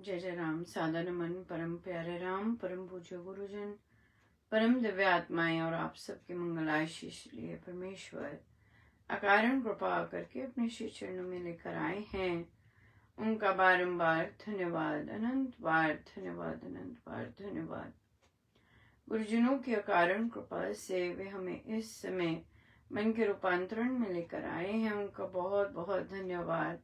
जय जय राम। सादर नमन परम प्यारे राम, परम पूज्य गुरुजन, परम दिव्य आत्माएं और आप सबके मंगल आशीष लिए परमेश्वर अकारण कृपा करके अपने श्री चरणों में लेकर आए हैं। उनका बारंबार धन्यवाद, अनंत बार धन्यवाद, अनंत बार धन्यवाद। गुरुजनों की अकारण कृपा से वे हमें इस समय मन के रूपांतरण में लेकर आए हैं। उनका बहुत बहुत धन्यवाद,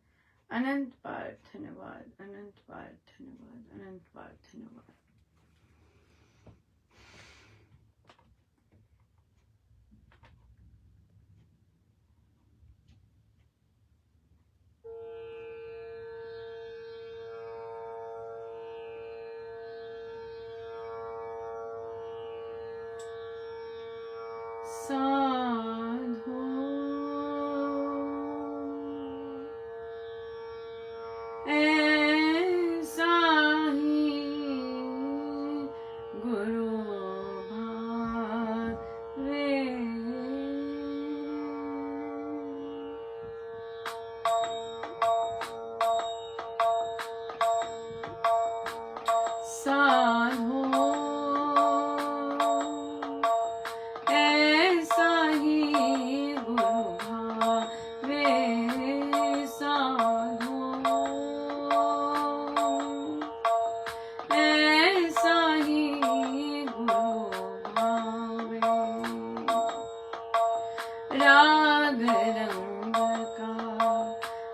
अनंत बार धन्यवाद, अनंत बार धन्यवाद, अनंत बार धन्यवाद। साधो ऐसा ही गुरु भावे, साधो ऐसा ही गुरु भावे, साधो ऐसा ही गुरु भावे। राग रंग का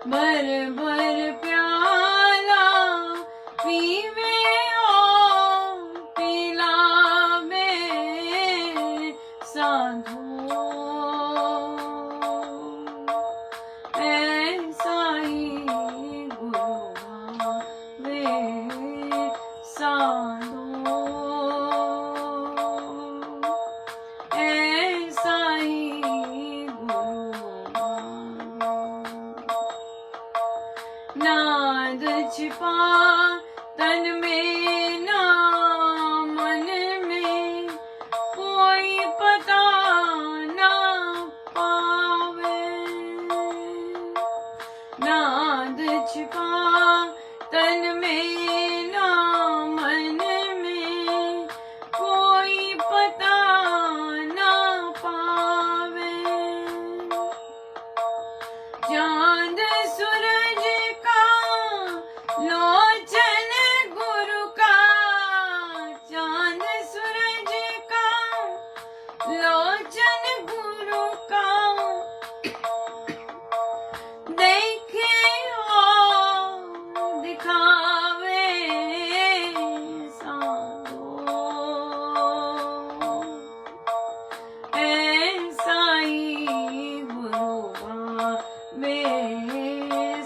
भर भर प्याला पीवे और पिलावे, साधो ऐसा ही गुरु भावे, साधो ऐसा ही गुरु भावे। नाद छिपा तन में ना मन में, कोई पता ना पावे। नाद छिपा तन में ना मन में, कोई पता ना पावे। चांद सूरज का लोचन गुरु का, चांद सूरज का लोचन गुरु का, देखे और दिखावे, साधो ऐसा ही गुरु भावे,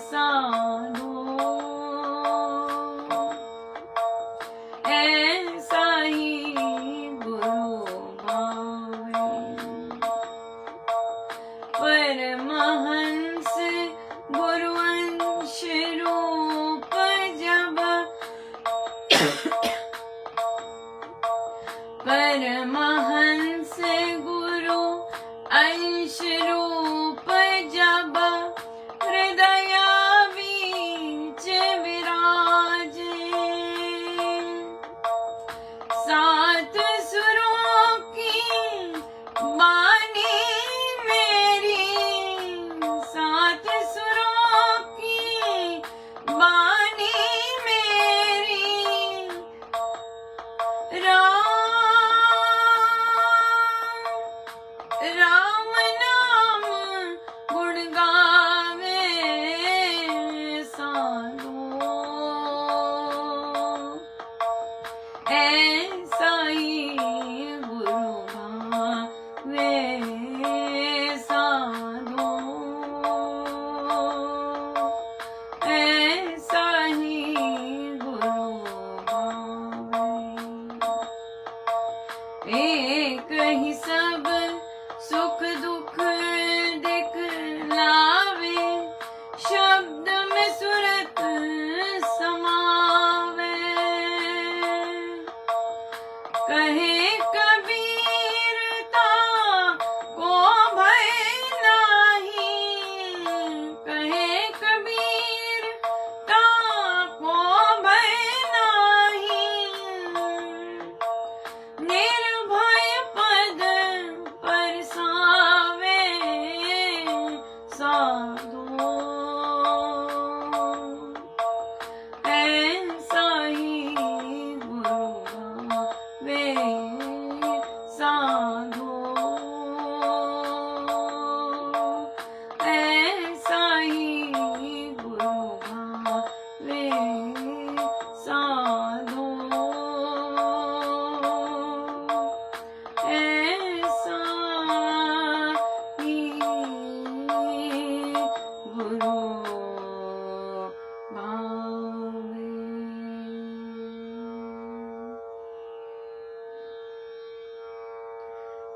साधो ऐसा ही गुरु भावे। परमहंस गुरुवंश रूप जब, परमहंस गुरु अंश रूप जब, हृदय बीच विराजे। सात सुरों की बानी मेरी, सात सुरों की बानी मेरी, राम राम नाम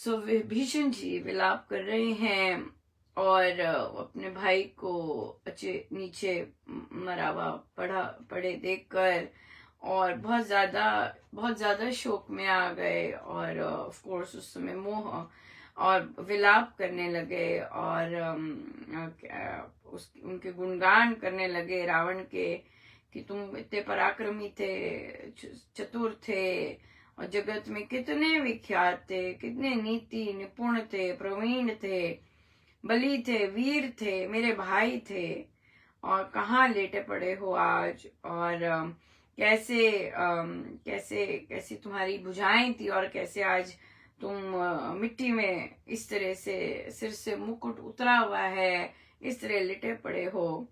सो विभीषण जी विलाप कर रहे हैं और अपने भाई को अच्छे नीचे मरा हुआ पड़े देखकर और बहुत ज्यादा शोक में आ गए और ऑफ कोर्स उस समय मोह और विलाप करने लगे और उनके गुणगान करने लगे रावण के कि तुम इतने पराक्रमी थे, चतुर थे और जगत में कितने विख्यात थे, कितने नीति निपुण थे, प्रवीण थे, बली थे, वीर थे, मेरे भाई थे और कहाँ लेटे पड़े हो आज। और कैसे कैसी तुम्हारी भुजाएं थी और कैसे आज तुम मिट्टी में इस तरह से सिर से मुकुट उतरा हुआ है, इस तरह लेटे पड़े हो।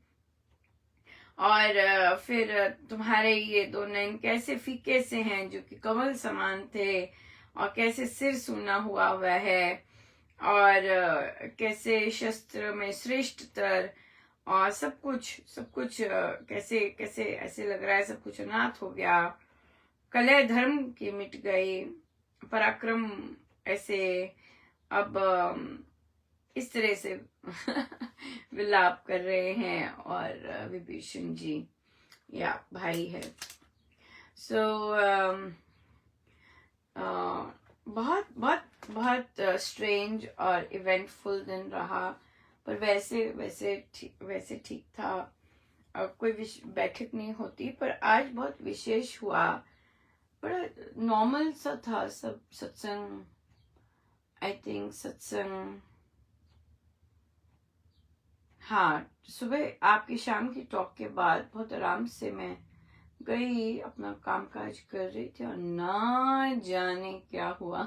और फिर तुम्हारे ये दो नयन कैसे फीके से हैं जो कि कमल समान थे और कैसे सिर सूना हुआ है और कैसे शस्त्र में श्रेष्ठतर और सब कुछ कैसे कैसे ऐसे लग रहा है सब कुछ अनाथ हो गया, कलह धर्म की मिट गई, पराक्रम ऐसे अब इस तरह से विलाप कर रहे हैं और विभीषण जी या भाई है। सो बहुत बहुत बहुत स्ट्रेंज और इवेंटफुल दिन रहा, पर वैसे ठीक था। कोई बैठक नहीं होती पर आज बहुत विशेष हुआ, बड़ा नॉर्मल सा था सब सत्संग। आई थिंक सत्संग हाँ, सुबह आपकी शाम की टॉक के बाद बहुत आराम से मैं गई, अपना काम काज कर रही थी और ना जाने क्या हुआ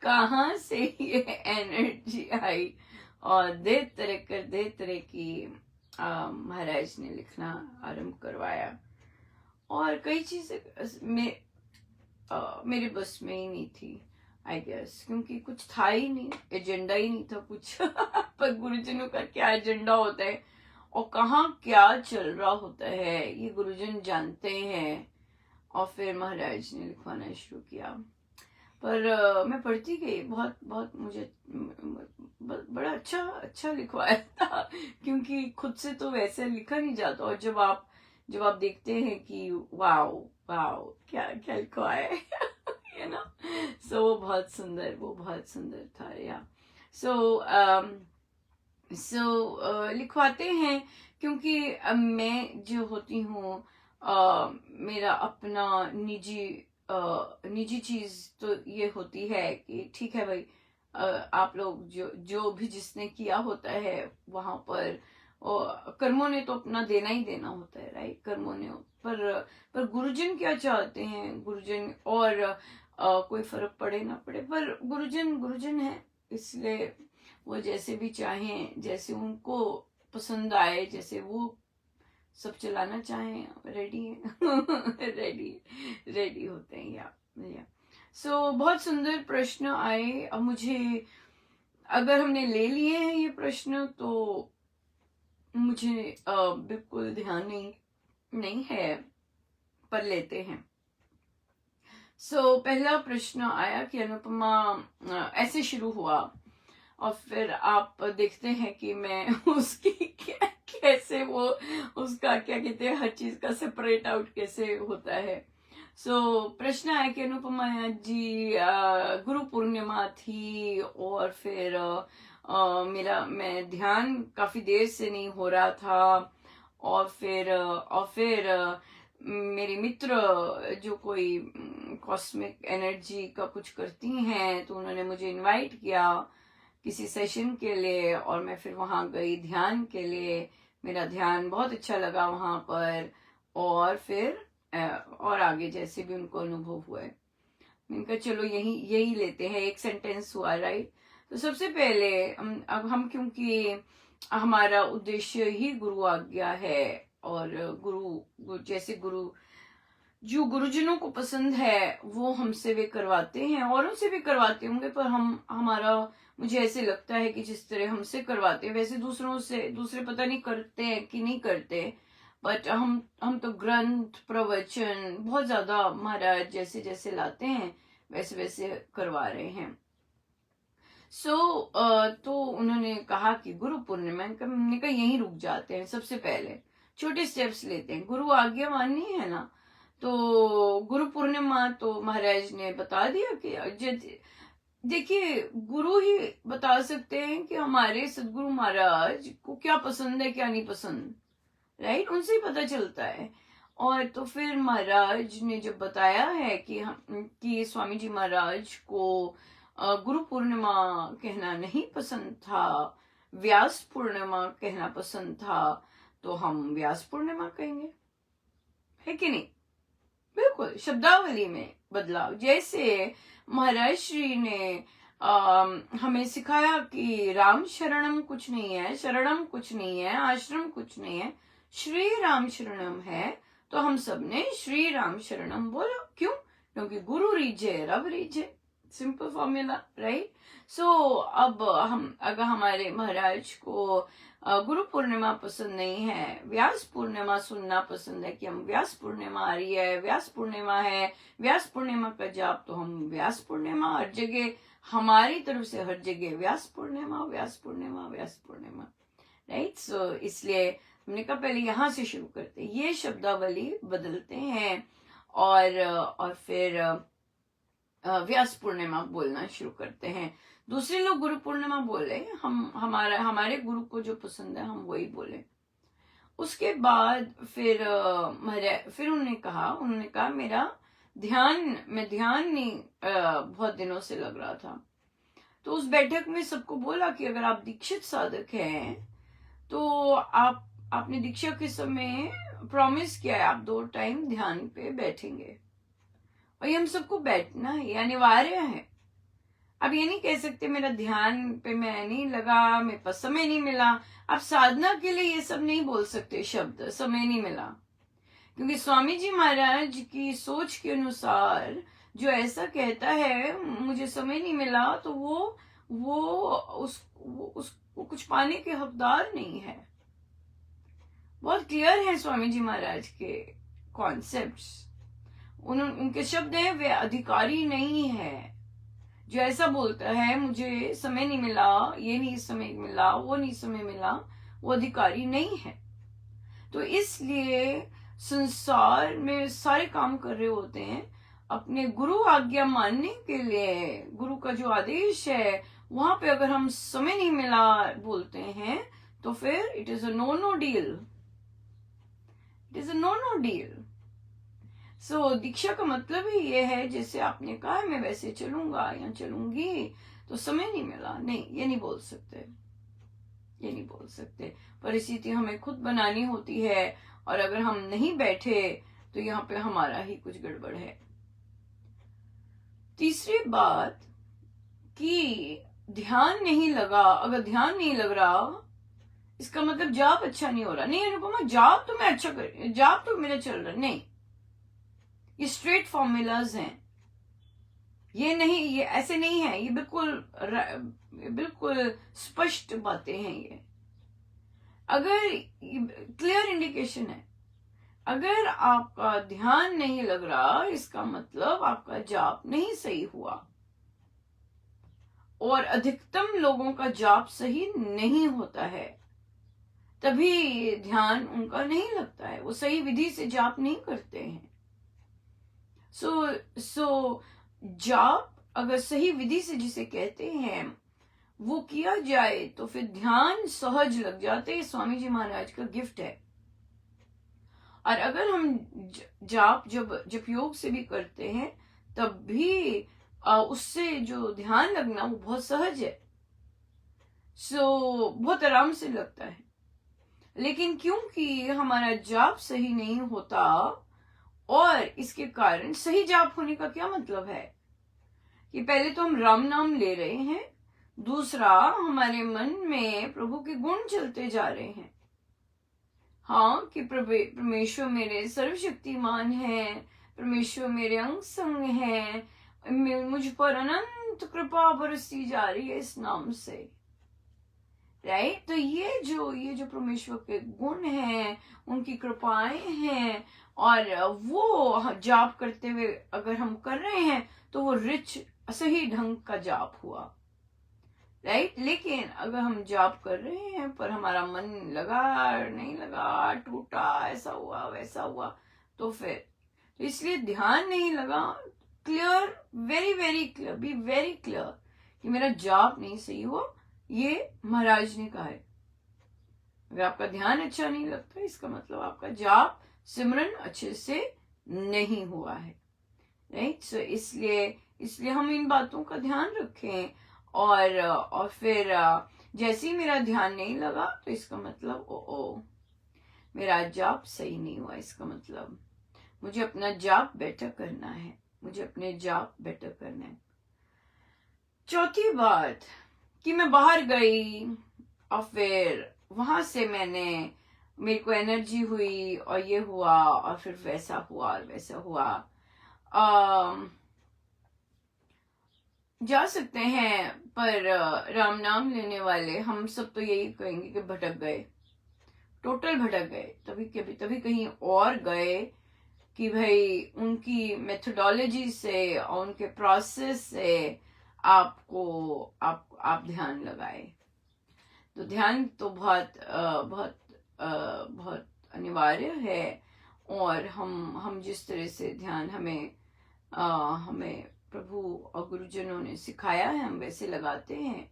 कहाँ से ये एनर्जी आई और दे तरह की महाराज ने लिखना आरंभ करवाया और कई चीजें मेरे बस में ही नहीं थी आई गेस, क्योंकि कुछ था ही नहीं, एजेंडा ही नहीं था कुछ पर गुरुजनों का क्या एजेंडा होता है और कहाँ क्या चल रहा होता है ये गुरुजन जानते हैं। और फिर महाराज ने लिखवाना शुरू किया, पर मैं पढ़ती गई, बहुत मुझे बड़ा अच्छा लिखवाया था क्योंकि खुद से तो वैसे लिखा नहीं जाता और जब आप देखते हैं कि वाओ क्या लिखवाया है you know? So वो बहुत सुंदर था या सो लिखवाते हैं क्योंकि मैं जो होती हूँ मेरा अपना निजी चीज तो ये होती है कि ठीक है भाई, आप लोग जो भी जिसने किया होता है वहां पर कर्मों ने तो अपना देना ही देना होता है, राइट। कर्मों ने पर गुरुजन क्या चाहते हैं, गुरुजन और कोई फर्क पड़े ना पड़े पर गुरुजन है, इसलिए वो जैसे भी चाहें, जैसे उनको पसंद आए, जैसे वो सब चलाना चाहें, रेडी है रेडी होते हैं या सो बहुत सुंदर प्रश्न आए। अब मुझे अगर हमने ले लिए हैं ये प्रश्न तो मुझे बिल्कुल ध्यान नहीं है, पर लेते हैं। पहला प्रश्न आया कि अनुपमा ऐसे शुरू हुआ और फिर आप देखते हैं कि मैं उसकी कैसे वो उसका क्या कहते हैं हर चीज का सेपरेट आउट कैसे होता है। प्रश्न है कि अनुपमा जी गुरु पूर्णिमा थी और फिर मैं ध्यान काफी देर से नहीं हो रहा था और फिर मेरी मित्र जो कोई कॉस्मिक एनर्जी का कुछ करती हैं तो उन्होंने मुझे इनवाइट किया किसी सेशन के लिए और मैं फिर वहां गई ध्यान के लिए। मेरा ध्यान बहुत अच्छा लगा वहां पर और फिर और आगे जैसे भी उनको अनुभव हुए, मैंने कहा चलो यही लेते हैं, एक सेंटेंस हुआ, राइट। तो सबसे पहले अब हम क्योंकि हमारा उद्देश्य ही गुरु आज्ञा है और गुरु जैसे जो गुरुजनों को पसंद है वो हमसे वे करवाते हैं और उनसे भी करवाते होंगे, पर मुझे ऐसे लगता है कि जिस तरह हमसे करवाते हैं वैसे दूसरे पता नहीं करते हैं कि नहीं करते, बट हम तो ग्रंथ प्रवचन बहुत ज्यादा महाराज जैसे लाते हैं वैसे वैसे करवा रहे हैं। तो उन्होंने कहा कि गुरु पूर्णिमा, हमने कहा यहीं रुक जाते हैं, सबसे पहले छोटे स्टेप्स लेते हैं, गुरु आज्ञा माननी है ना। तो गुरु पूर्णिमा तो महाराज ने बता दिया कि देखिए गुरु ही बता सकते हैं कि हमारे सदगुरु महाराज को क्या पसंद है क्या नहीं पसंद, राइट, उनसे ही पता चलता है। और तो फिर महाराज ने जब बताया है कि स्वामी जी महाराज को गुरु पूर्णिमा कहना नहीं पसंद था, व्यास पूर्णिमा कहना पसंद था, तो हम व्यास पूर्णिमा कहेंगे, है कि नहीं। बिल्कुल शब्दावली में बदलाव, जैसे महाराज श्री ने हमें सिखाया कि राम शरणम कुछ नहीं है, शरणम कुछ नहीं है, आश्रम कुछ नहीं है, श्री राम शरणम है, तो हम सब ने श्री राम शरणम बोला। क्यों? क्योंकि गुरु रीझे रब रीझे, सिंपल फॉर्मूला, राइट। सो अब अगर हमारे महाराज को गुरु पूर्णिमा पसंद नहीं है, व्यास पूर्णिमा सुनना पसंद है कि हम व्यास पूर्णिमा आ रही है, व्यास पूर्णिमा है, व्यास पूर्णिमा का जाप, तो हम व्यास पूर्णिमा हर जगह, हमारी तरफ से हर जगह व्यास पूर्णिमा व्यास पूर्णिमा व्यास पूर्णिमा, राइट। सो इसलिए हमने कहा पहले यहाँ से शुरू करते हैं, ये शब्दावली बदलते हैं और फिर व्यास पूर्णिमा बोलना शुरू करते हैं। दूसरे लोग गुरु पूर्णिमा बोले, हमारे गुरु को जो पसंद है हम वही बोले। उसके बाद फिर उन्होंने कहा मेरा ध्यान नहीं बहुत दिनों से लग रहा था। तो उस बैठक में सबको बोला कि अगर आप दीक्षित साधक हैं तो आपने दीक्षा के समय प्रॉमिस किया है आप 2 टाइम ध्यान पे बैठेंगे, और ये हम सबको बैठना है, ये अनिवार्य है। अब ये नहीं कह सकते मेरा ध्यान पे मैं नहीं लगा, मेरे पास समय नहीं मिला। आप साधना के लिए ये सब नहीं बोल सकते शब्द, समय नहीं मिला, क्योंकि स्वामी जी महाराज की सोच के अनुसार जो ऐसा कहता है मुझे समय नहीं मिला, तो वो कुछ पाने के हकदार नहीं है। बहुत क्लियर है स्वामी जी महाराज के कॉन्सेप्ट्स, उनके शब्द हैं, वे अधिकारी नहीं है। जो ऐसा बोलता है मुझे समय नहीं मिला, ये नहीं समय मिला, वो नहीं समय मिला, वो अधिकारी नहीं है। तो इसलिए संसार में सारे काम कर रहे होते हैं अपने गुरु आज्ञा मानने के लिए, गुरु का जो आदेश है वहां पे अगर हम समय नहीं मिला बोलते हैं तो फिर it is a no deal, it is a no deal. So दीक्षा का मतलब ही ये है, जैसे आपने कहा मैं वैसे चलूंगा या चलूंगी, तो समय नहीं मिला, नहीं, ये नहीं बोल सकते, ये नहीं बोल सकते। परिस्थिति हमें खुद बनानी होती है, और अगर हम नहीं बैठे तो यहाँ पे हमारा ही कुछ गड़बड़ है। तीसरी बात कि ध्यान नहीं लगा, अगर ध्यान नहीं लग रहा इसका मतलब जाप अच्छा नहीं हो रहा। नहीं अनुपमा, जाप तो मैं अच्छा कर, जाप तो मेरा चल रहा, नहीं, ये स्ट्रेट फॉर्मूलाज हैं, ये नहीं, ये ऐसे नहीं है, ये बिल्कुल स्पष्ट बातें हैं। ये अगर क्लियर इंडिकेशन है, अगर आपका ध्यान नहीं लग रहा इसका मतलब आपका जाप नहीं सही हुआ, और अधिकतम लोगों का जाप सही नहीं होता है, तभी ध्यान उनका नहीं लगता है, वो सही विधि से जाप नहीं करते हैं। सो जाप अगर सही विधि से जिसे कहते हैं वो किया जाए तो फिर ध्यान सहज लग जाते हैं, स्वामी जी महाराज का गिफ्ट है। और अगर हम जाप जब योग से भी करते हैं तब भी उससे जो ध्यान लगना वो बहुत सहज है, बहुत आराम से लगता है। लेकिन क्योंकि हमारा जाप सही नहीं होता, और इसके कारण सही जाप होने का क्या मतलब है कि पहले तो हम राम नाम ले रहे हैं, दूसरा हमारे मन में प्रभु के गुण चलते जा रहे हैं, हाँ, कि परमेश्वर मेरे सर्वशक्तिमान है, परमेश्वर मेरे अंग संग है, मुझ पर अनंत कृपा बरसती जा रही है इस नाम से, राइट। तो ये जो परमेश्वर के गुण हैं, उनकी कृपाएं हैं, और वो जाप करते हुए अगर हम कर रहे हैं तो वो रिच सही ढंग का जाप हुआ, राइट। लेकिन अगर हम जाप कर रहे हैं पर हमारा मन लगा नहीं लगा, टूटा, ऐसा हुआ वैसा हुआ, तो फिर तो इसलिए ध्यान नहीं लगा, clear, very very clear, be very clear कि मेरा जाप नहीं सही हुआ, ये महाराज ने कहा है। अगर आपका ध्यान अच्छा नहीं लगता, इसका मतलब आपका जाप सिमरन अच्छे से नहीं हुआ है, राइट। सो इसलिए हम इन बातों का ध्यान रखें, और फिर जैसे ही मेरा ध्यान नहीं लगा तो इसका मतलब ओ मेरा जाप सही नहीं हुआ, इसका मतलब मुझे अपना जाप बेटर करना है, मुझे अपने जाप बेटर करना है। चौथी बात कि मैं बाहर गई और फिर वहां से मेरे को एनर्जी हुई और ये हुआ और फिर वैसा हुआ और वैसा हुआ। जा सकते हैं, पर राम नाम लेने वाले हम सब तो यही कहेंगे कि भटक गए, टोटल भटक गए। तभी कहीं और गए कि भाई उनकी मेथोडोलॉजी से और उनके प्रोसेस से आप ध्यान लगाए। तो ध्यान तो बहुत अनिवार्य है, और हम जिस तरह से ध्यान हमें प्रभु और गुरुजनों ने सिखाया है, हम वैसे लगाते हैं।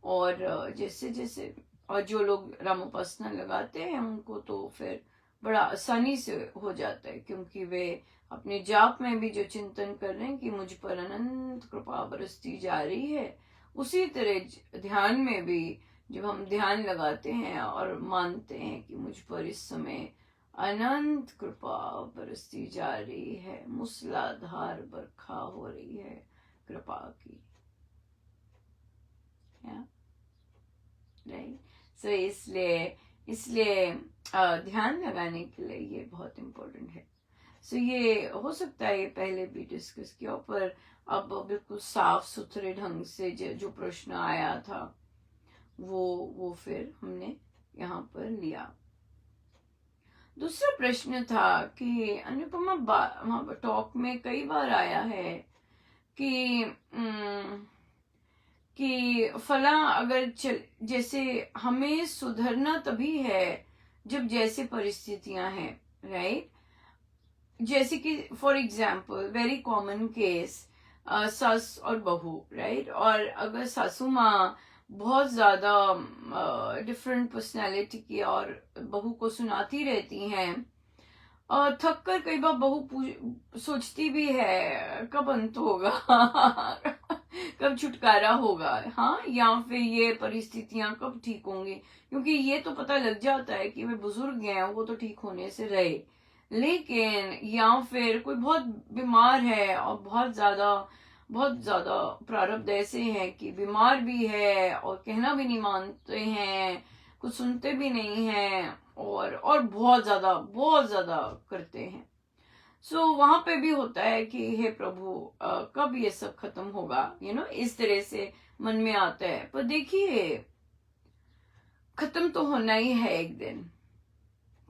और जैसे जैसे और जो लोग रामोपासना लगाते हैं उनको तो फिर बड़ा आसानी से हो जाता है, क्योंकि वे अपने जाप में भी जो चिंतन कर रहे हैं कि मुझ पर अनंत कृपा बरसती जा रही है, उसी तरह ध्यान में भी जब हम ध्यान लगाते हैं और मानते हैं कि मुझ पर इस समय अनंत कृपा बरसती जा रही है, मूसलाधार बरखा हो रही है कृपा की, राइट। सो इसलिए ध्यान लगाने के लिए ये बहुत इम्पोर्टेंट है। सो ये हो सकता है ये पहले भी डिस्कस किया, पर अब बिल्कुल साफ सुथरे ढंग से जो प्रश्न आया था वो फिर हमने यहाँ पर लिया। दूसरा प्रश्न था कि अनुपमा वहां टॉक में कई बार आया है कि फला अगर जैसे हमें सुधरना तभी है जब जैसे परिस्थितियां हैं, राइट। जैसे कि for example very common case, सास और बहू, राइट। और अगर सासू माँ बहुत ज्यादा डिफरेंट पर्सनैलिटी की और बहू को सुनाती रहती हैं, थक कर कई बार बहू सोचती भी है कब अंत होगा कब छुटकारा होगा, हाँ, या फिर ये परिस्थितियां कब ठीक होंगी, क्योंकि ये तो पता लग जाता है कि वे बुजुर्ग हैं, वो तो ठीक होने से रहे। लेकिन या फिर कोई बहुत बीमार है और बहुत ज्यादा प्रारब्ध ऐसे हैं कि बीमार भी है और कहना भी नहीं मानते हैं, कुछ सुनते भी नहीं हैं, और बहुत ज्यादा करते हैं। सो वहां पे भी होता है कि हे प्रभु कब ये सब खत्म होगा, इस तरह से मन में आता है। पर देखिए, खत्म तो होना ही है, एक दिन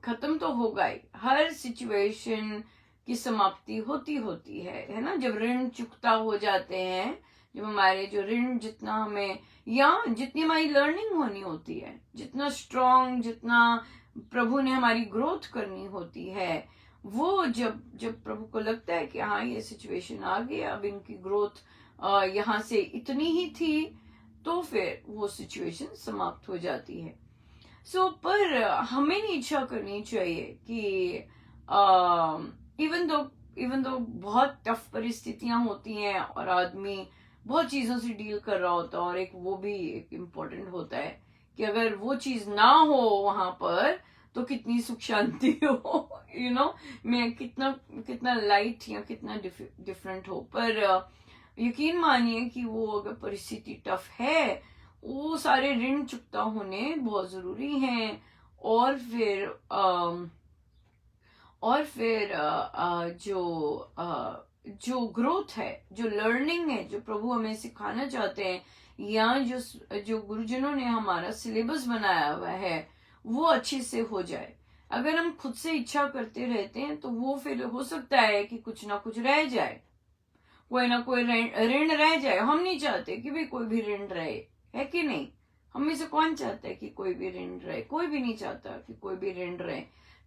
खत्म तो होगा ही। हर सिचुएशन की समाप्ति होती है ना। जब ऋण चुकता हो जाते हैं, जब हमारे जो ऋण जितना हमें या जितनी हमारी लर्निंग होनी होती है, जितना स्ट्रॉन्ग, जितना प्रभु ने हमारी ग्रोथ करनी होती है, वो जब प्रभु को लगता है कि हाँ ये सिचुएशन आ गई, अब इनकी ग्रोथ यहाँ से इतनी ही थी, तो फिर वो सिचुएशन समाप्त हो जाती है। पर हमें नहीं इच्छा करनी चाहिए कि इवन दो बहुत टफ परिस्थितियां होती हैं और आदमी बहुत चीजों से डील कर रहा होता है, और वो भी एक इम्पोर्टेंट होता है कि अगर वो चीज ना हो वहां पर तो कितनी सुख शांति हो, मैं कितना लाइट या कितना डिफरेंट हो। पर यकीन मानिए कि वो अगर परिस्थिति टफ है, वो सारे ऋण चुकता होने बहुत जरूरी हैं। और फिर जो ग्रोथ है, जो लर्निंग है, जो प्रभु हमें सिखाना चाहते हैं या जो गुरुजनों ने हमारा सिलेबस बनाया हुआ है वो अच्छे से हो जाए। अगर हम खुद से इच्छा करते रहते हैं तो वो फिर हो सकता है कि कुछ ना कुछ रह जाए, कोई ना कोई ऋण रह जाए। हम नहीं चाहते कि भाई कोई भी ऋण रहे, है कि नहीं? हम में से कौन चाहता है कि कोई भी ऋण रहे? कोई भी नहीं चाहता कि कोई भी ऋण रहे।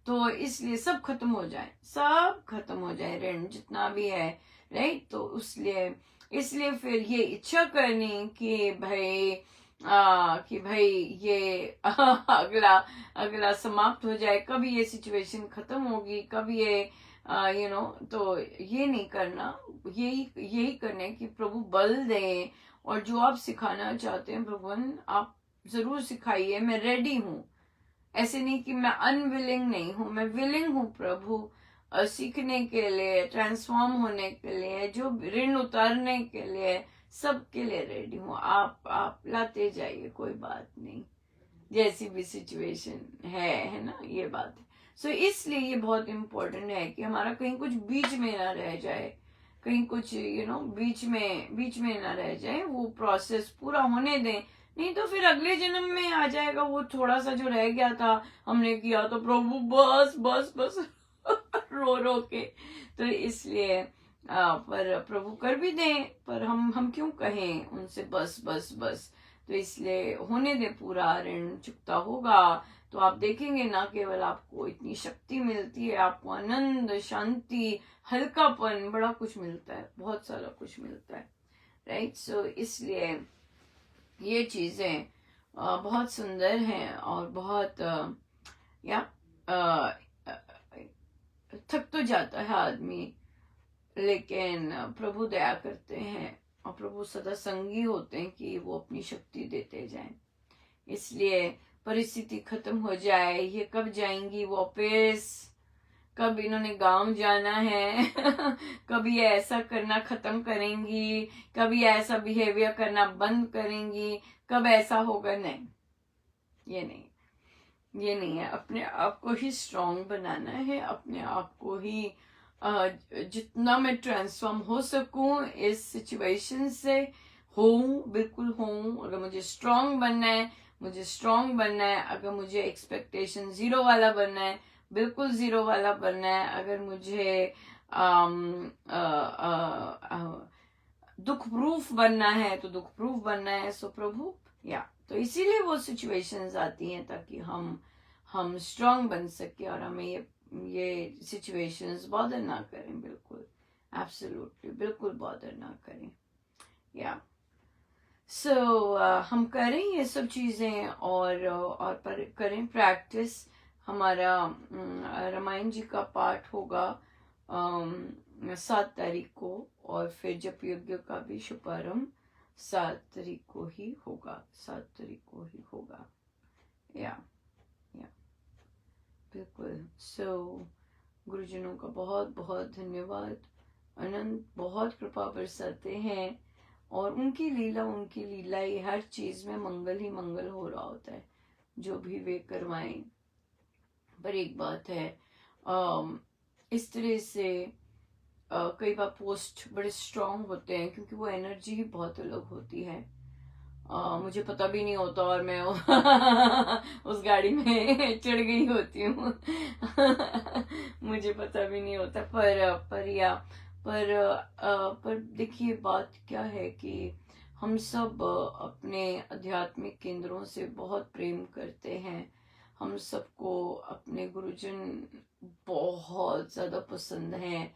तो इसलिए सब खत्म हो जाए, सब खत्म हो जाए, ऋण जितना भी है, राइट? तो इसलिए फिर ये इच्छा करनी कि भाई ये अगला अगला समाप्त हो जाए, कभी ये सिचुएशन खत्म होगी, कभी ये तो ये नहीं करना। यही करने कि प्रभु बल दे, और जो आप सिखाना चाहते हैं भगवान आप जरूर सिखाइए, मैं रेडी हूँ। ऐसे नहीं कि मैं अनविलिंग नहीं हूँ, मैं विलिंग हूँ प्रभु, सीखने के लिए, ट्रांसफॉर्म होने के लिए, जो ऋण उतारने के लिए, सबके लिए रेडी हूँ। आप लाते जाइए, कोई बात नहीं, जैसी भी सिचुएशन है ना, ये बात है। सो इसलिए ये बहुत इम्पोर्टेंट है कि हमारा कहीं कुछ बीच में ना रह जाए, कहीं कुछ बीच में ना रह जाए। वो प्रोसेस पूरा होने दें, नहीं तो फिर अगले जन्म में आ जाएगा वो थोड़ा सा जो रह गया था, हमने किया तो प्रभु बस बस बस रो रो के। तो इसलिए पर प्रभु कर भी दें, पर हम क्यों कहें उनसे बस बस बस। तो इसलिए होने दे, पूरा ऋण चुकता होगा तो आप देखेंगे ना केवल आपको इतनी शक्ति मिलती है, आपको आनंद, शांति, हल्कापन, बड़ा कुछ मिलता है, बहुत सारा कुछ मिलता है, राइट? सो इसलिए ये चीजें बहुत सुंदर हैं और बहुत थक तो जाता है आदमी, लेकिन प्रभु दया करते हैं और प्रभु सदा संगी होते हैं कि वो अपनी शक्ति देते जाएं। इसलिए परिस्थिति खत्म हो जाए, ये कब जाएंगी वापस, कब इन्होंने गांव जाना है कब ये ऐसा करना खत्म करेंगी, कब ये ऐसा बिहेवियर करना बंद करेंगी, कब ऐसा होगा? नहीं, ये नहीं है। अपने आप को ही स्ट्रांग बनाना है, अपने आप को ही जितना मैं ट्रांसफॉर्म हो सकूं इस सिचुएशन से बिल्कुल हूँ। अगर मुझे स्ट्रांग बनना है, मुझे स्ट्रांग बनना है। अगर मुझे एक्सपेक्टेशन 0 वाला बनना है, बिल्कुल 0 वाला बनना है। अगर मुझे दुख प्रूफ बनना है तो दुख प्रूफ बनना है। सो प्रभु तो इसीलिए वो सिचुएशंस आती हैं ताकि हम स्ट्रांग बन सके और हमें ये सिचुएशंस बॉदर ना करें, बिल्कुल एब्सोल्युटली बिल्कुल बॉदर ना करें। हम करें ये सब चीजें और पर करें प्रैक्टिस। हमारा रामायण जी का पाठ होगा 7 तारीख को, और फिर जप यज्ञ का भी शुभारंभ 7 तारीख को ही होगा, 7 तारीख को ही होगा। बिल्कुल। गुरुजनों का बहुत बहुत धन्यवाद। अनंत बहुत कृपा बरसाते हैं और उनकी लीला ही हर चीज में मंगल ही मंगल हो रहा होता है, जो भी वे करवाएं। पर एक बात है, इस तरह से कई बार पोस्ट बड़े स्ट्रांग होते हैं क्योंकि वो एनर्जी ही बहुत अलग होती है। मुझे पता भी नहीं होता और मैं उस गाड़ी में चढ़ गई होती हूँ मुझे पता भी नहीं होता। पर देखिए बात क्या है कि हम सब अपने आध्यात्मिक केंद्रों से बहुत प्रेम करते हैं। हम सबको अपने गुरुजन बहुत ज्यादा पसंद हैं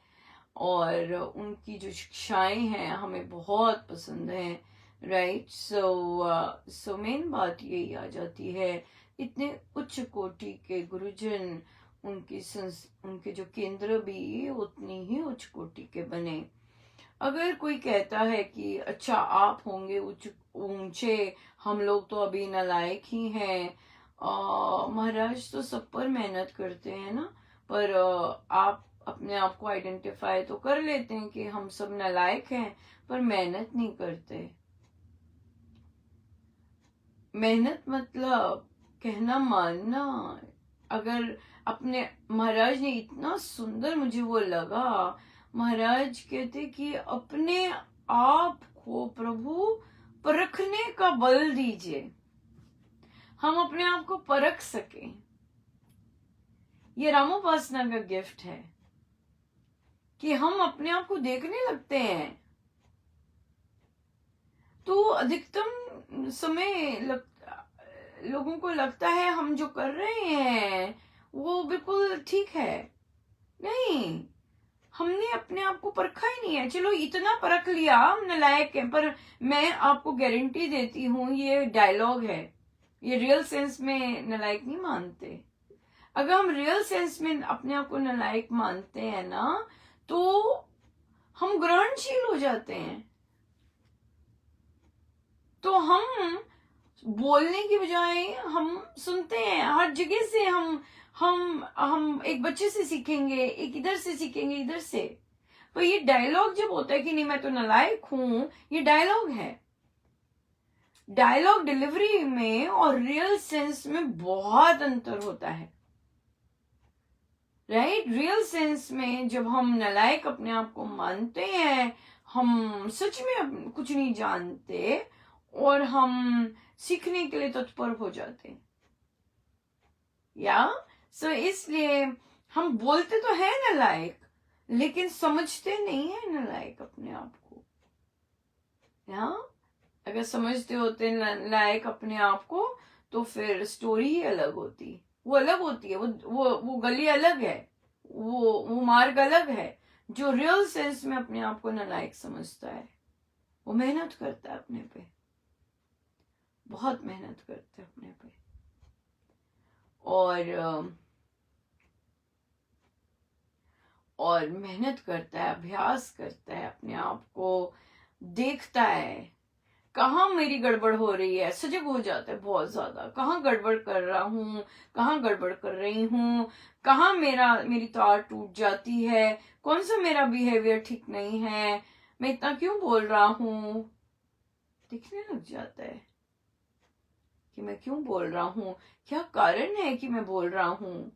और उनकी जो शिक्षाएं हैं हमें बहुत पसंद हैं, राइट? सो मेन बात यही आ जाती है, इतने उच्च कोटि के गुरुजन, उनके जो केंद्र भी उतनी ही उच्च कोटि के बने। अगर कोई कहता है कि अच्छा आप होंगे ऊंचे, हम लोग तो अभी नालायक ही हैं, महाराज तो सब पर मेहनत करते हैं ना, पर आप अपने आप को आइडेंटिफाई तो कर लेते हैं कि हम सब नालायक हैं, पर मेहनत नहीं करते। मेहनत मतलब कहना मानना। अगर अपने महाराज ने इतना सुंदर, मुझे वो लगा, महाराज कहते कि अपने आप को प्रभु परखने का बल दीजिए, हम अपने आप को परख सकें। ये रामोपासना का गिफ्ट है कि हम अपने आप को देखने लगते हैं तो अधिकतम समय लोगों को लगता है हम जो कर रहे हैं वो बिल्कुल ठीक है। नहीं, हमने अपने आप को परखा ही नहीं है। चलो इतना परख लिया, हम नालायक हैं, पर मैं आपको गारंटी देती हूँ ये डायलॉग है, ये रियल सेंस में नालायक नहीं मानते। अगर हम रियल सेंस में अपने आप को नालायक मानते हैं ना, तो हम ग्रहणशील हो जाते हैं। तो हम बोलने की बजाय हम सुनते हैं हर जगह से। हम एक बच्चे से सीखेंगे, एक इधर से सीखेंगे, इधर से। पर ये डायलॉग जब होता है कि नहीं मैं तो नालायक हूं, ये डायलॉग है। डायलॉग डिलीवरी में और रियल सेंस में बहुत अंतर होता है, राइट? रियल सेंस में जब हम नालायक अपने आप को मानते हैं, हम सच में कुछ नहीं जानते और हम सीखने के लिए तत्पर हो जाते हैं, या इसलिए हम बोलते तो है नालायक, लेकिन समझते नहीं है नालायक अपने आप को। या अगर समझते होते नालायक अपने आप को तो फिर स्टोरी ही अलग होती, वो अलग होती है, वो गली अलग है, वो मार्ग अलग है। जो रियल सेंस में अपने आप को नालायक समझता है वो मेहनत करता है अपने पे, बहुत मेहनत करते हैं अपने पे, और मेहनत करता है, अभ्यास करता है, अपने आप को देखता है कहाँ मेरी गड़बड़ हो रही है, सजग हो जाता है बहुत ज्यादा, कहाँ गड़बड़ कर रहा हूँ, कहाँ गड़बड़ कर रही हूँ, कहाँ मेरी तार टूट जाती है, कौन सा मेरा बिहेवियर ठीक नहीं है, मैं इतना क्यों बोल रहा हूँ। दिखने लग जाता है कि मैं क्यों बोल रहा हूँ, क्या कारण है कि मैं बोल रहा हूँ,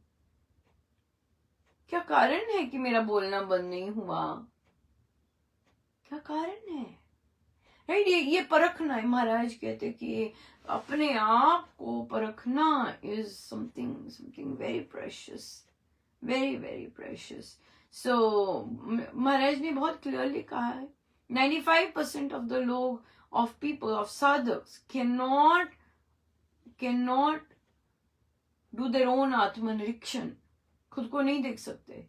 क्या कारण है कि मेरा बोलना बंद नहीं हुआ, क्या कारण है, राइट? ये परखना है। महाराज कहते कि अपने आप को परखना is something very precious, very very precious. So Maharaj ने बहुत क्लियरली कहा है 95% ऑफ द लोग, ऑफ पीपल, ऑफ साधक्स कैनॉट डू देयर ओन आत्मनिरीक्षण, खुद को नहीं देख सकते।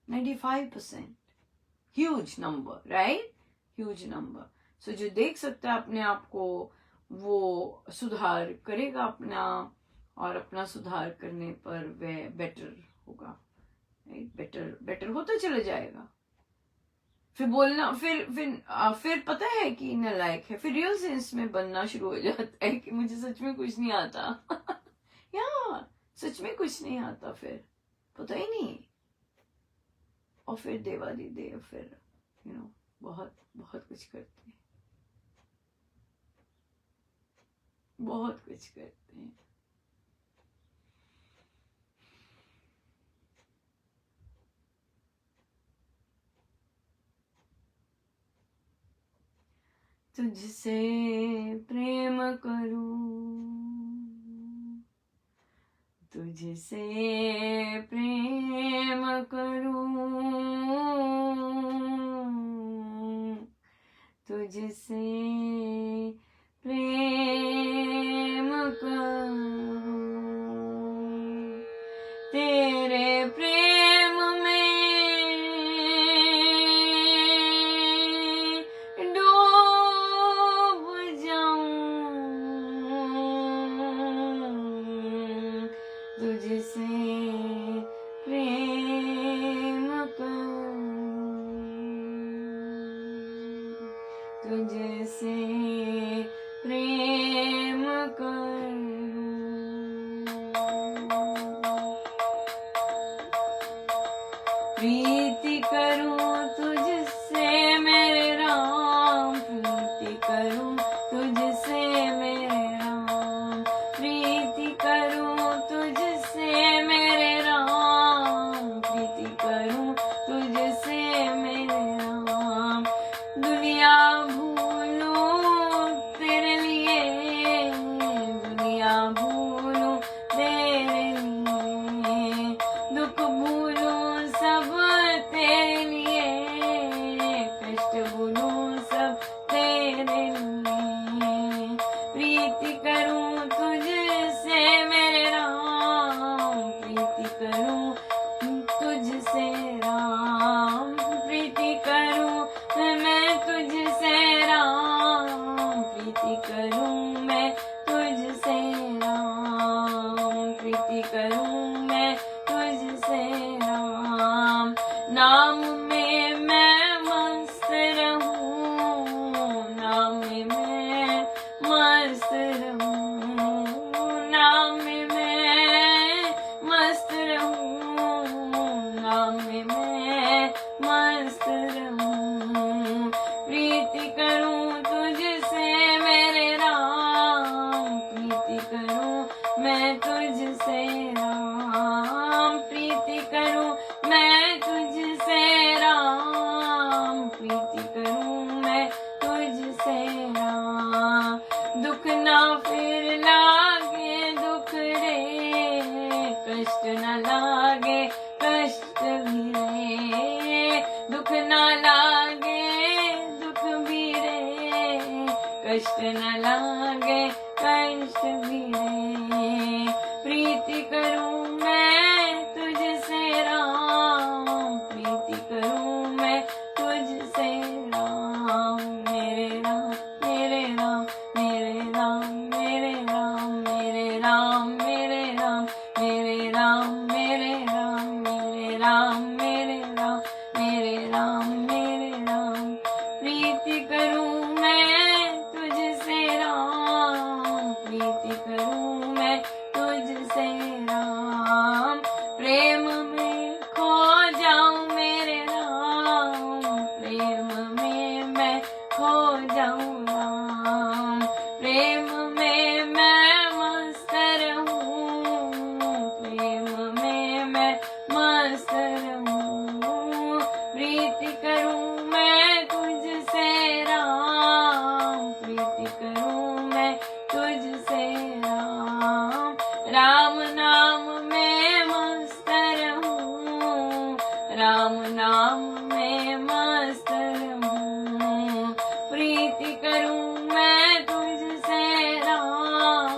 95%, huge number, right? Huge number. So जो देख सकता है अपने आप को वो सुधार करेगा अपना, और अपना सुधार करने पर वह बेटर होगा, राइट? बेटर होता चला जाएगा। फिर बोलना, फिर पता है कि नालायक है, फिर रियल सेंस में बनना शुरू हो जाता है कि मुझे सच में कुछ नहीं आता या सच में कुछ नहीं आता, फिर पता ही नहीं, और फिर देवादी देव फिर बहुत बहुत कुछ करते हैं, बहुत कुछ करते हैं। तुझसे प्रेम करूं, तुझसे प्रेम करूं, तुझसे प्रेम करूं, तेरे प्रेम में डूब जाऊं, तुझसे प्रेम करूं, तुझसे प्रेम करूं, प्रीति करूं तुझसे मेरे राम, प्रीति करूं तुझसे मेरे राम, प्रीति करूं तुझसे मेरे राम, प्रीति करूं तुझसे मेरे राम, दुनिया भूल करूं तुझसे राम, प्रीति करूं मैं तुझसे राम, प्रीति करूं मैं तुझसे राम, प्रीति करूं मैं तुझसे राम। नाम में मैं मस्त रहूं, नाम में मैं मस्त रहूं, नाम में मैं मस्त रहूं, नाम में मैं मस्त रहूं। प्रीति करूं तुझसे मेरे राम, प्रीति करूं मैं तुझसे राम, प्रीति करूं मैं तुझसे राम, प्रीति करूं मैं तुझसे राम। दुख ना फिर लागे दुख रे, कष्ट न लागे कष्ट भी रे, दुख ना लागे दुख भी रे, कष्ट न लागे कष्ट भी रे। प्रीति करूं मैं तुझसे राम, प्रीति करूं मैं तुझसे राम, मेरे राम मेरे राम मेरे राम मेरे राम मेरे राम मेरे राम मेरे राम मेरे राम मेरे राम मेरे राम मेरे राम मेरे राम। प्रीति करूं मैं तुझसे राम, प्रीति करूं मैं तुझसे राम। प्रेम में खो जाऊं मेरे राम, प्रेम में मैं खो जाऊं राम, प्रेम में मैं मस्त रहूं, प्रेम में मैं मस्त रहूं। प्रीति करूं मैं तुझसे राम, प्रीति करूं मैं तुझसे राम। राम नाम में मस्त रहूं, राम नाम में मस्त रहूं। प्रीति करूं मैं तुझसे राम,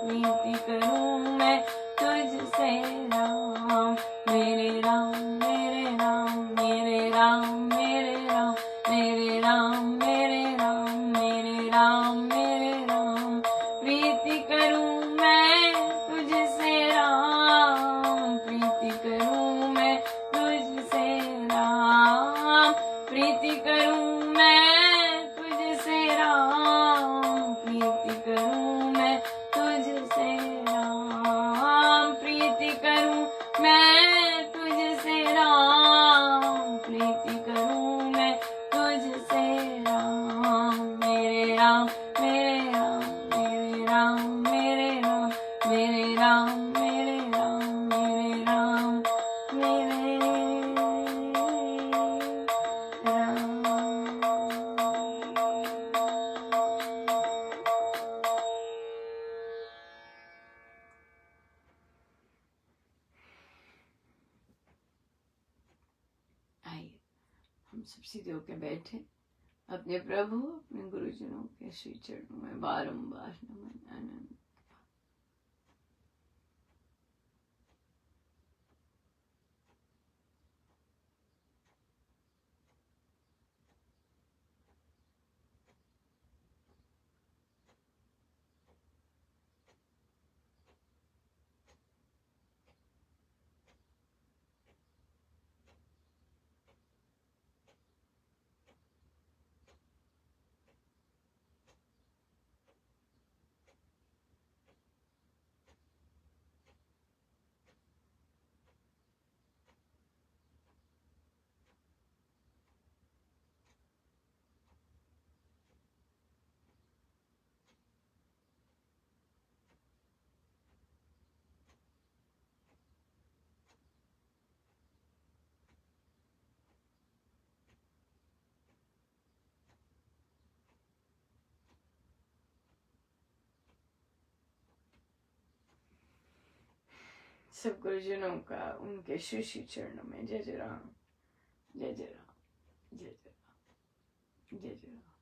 प्रीति करूं मैं तुझसे राम। मेरे राम मेरे राम मेरे राम मेरे राम मेरे राम मेरे राम मेरे राम मेरे राम। प्रीति करूं मैं तुझसे राम, प्रीति करूं मैं तुझसे राम। प्रीति करूं मैं तुझसे राम, प्रीति करूं मैं तुझसे राम। प्रीति करूं मैं तुझसे राम, प्रीति करूं मैं तुझसे राम। मेरे राम मेरे राम मेरे राम मेरे राम मेरे राम मेरे राम मेरे राम मेरे राम। आइए हम सब सीधे होकर बैठे, अपने प्रभु अपने गुरुजनों के श्री चरणों में बारंबार नमन आनंद। सब गुरुजनों का उनके श्री चरणों में जय जय राम जय जय राम जय जय राम जय जय राम।